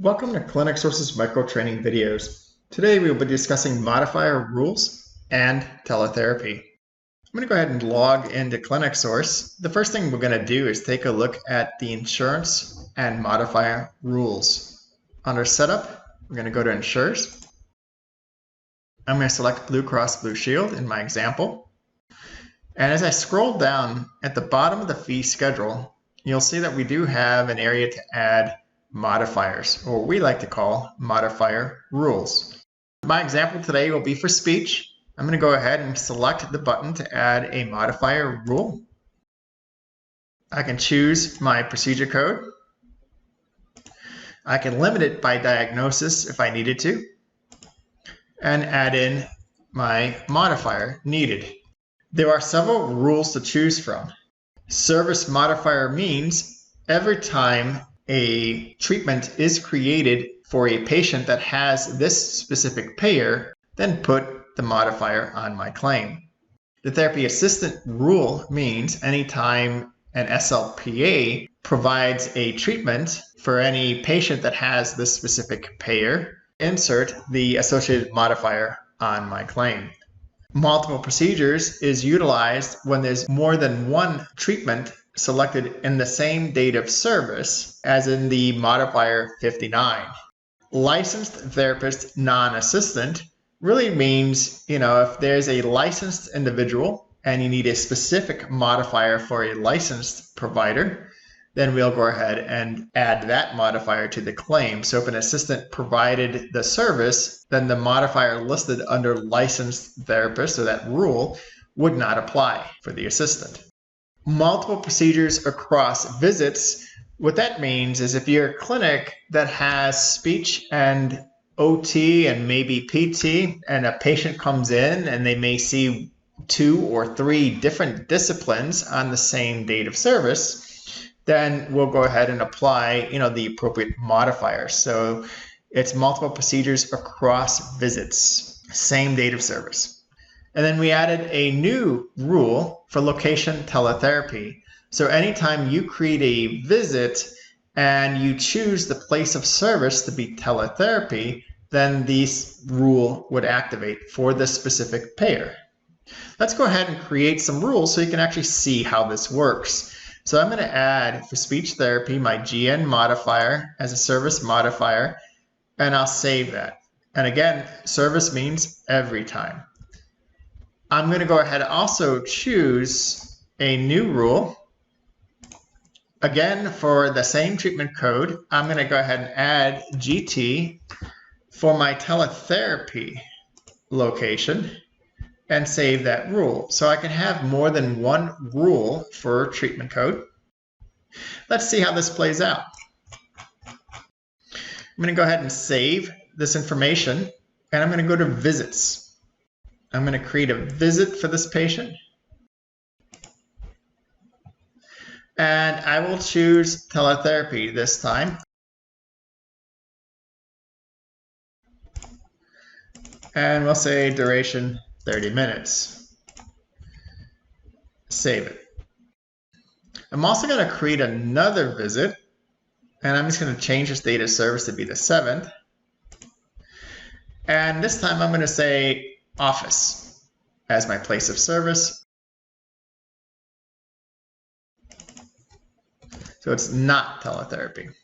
Welcome to Clinic Sources Micro Training videos. Today we will be discussing modifier rules and teletherapy. I'm going to go ahead and log into Clinic Source. The first thing we're going to do is take a look at the insurance and modifier rules. Under Setup, we're going to go to Insurers. I'm going to select Blue Cross Blue Shield in my example. And as I scroll down at the bottom of the fee schedule, you'll see that we do have an area to add modifiers, or what we like to call modifier rules. My example today will be for speech. I'm going to go ahead and select the button to add a modifier rule. I can choose my procedure code. I can limit it by diagnosis if I needed to, and add in my modifier needed. There are several rules to choose from. Service modifier means every time a treatment is created for a patient that has this specific payer, then put the modifier on my claim. The therapy assistant rule means anytime an SLPA provides a treatment for any patient that has this specific payer, insert the associated modifier on my claim. Multiple procedures is utilized when there's more than one treatment selected in the same date of service, as in the modifier 59. Licensed therapist non-assistant really means, if there's a licensed individual and you need a specific modifier for a licensed provider, then we'll go ahead and add that modifier to the claim. So if an assistant provided the service, then the modifier listed under licensed therapist, or that rule, would not apply for the assistant. Multiple procedures across visits. What that means is if you're a clinic that has speech and OT and maybe PT, and a patient comes in and they may see 2 or 3 different disciplines on the same date of service, then we'll go ahead and apply, the appropriate modifier. So it's multiple procedures across visits, same date of service. And then we added a new rule for location teletherapy. So anytime you create a visit and you choose the place of service to be teletherapy, then this rule would activate for this specific payer. Let's go ahead and create some rules so you can actually see how this works. So I'm going to add for speech therapy my GN modifier as a service modifier, and I'll save that. And again, service means every time. I'm going to go ahead and also choose a new rule. Again, for the same treatment code, I'm going to go ahead and add GT for my teletherapy location and save that rule. So I can have more than one rule for treatment code. Let's see how this plays out. I'm going to go ahead and save this information, and I'm going to go to visits. I'm going to create a visit for this patient. And I will choose teletherapy this time. And we'll say duration 30 minutes. Save it. I'm also going to create another visit, and I'm just going to change this date of service to be the 7th. And this time I'm going to say office as my place of service. So it's not teletherapy.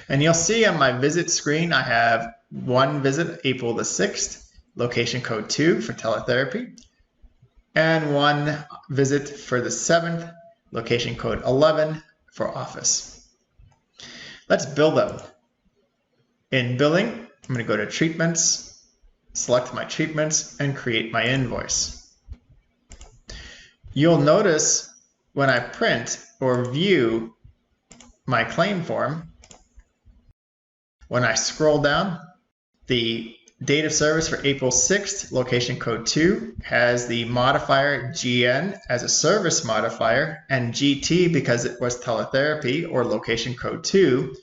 And you'll see on my visit screen, I have one visit, April the 6th, location code 2 for teletherapy, and one visit for the 7th, location code 11 for office. Let's bill them. In billing, I'm going to go to treatments, select my treatments, and create my invoice. You'll notice when I print or view my claim form, when I scroll down, the date of service for April 6th, location code 2, has the modifier GN as a service modifier, and GT because it was teletherapy or location code 2.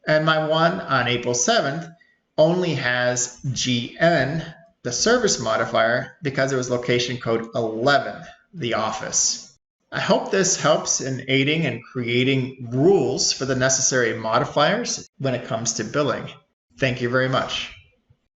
And my one on April 7th only has GN, the service modifier, because it was location code 11, the office. I hope this helps in aiding and creating rules for the necessary modifiers when it comes to billing. Thank you very much.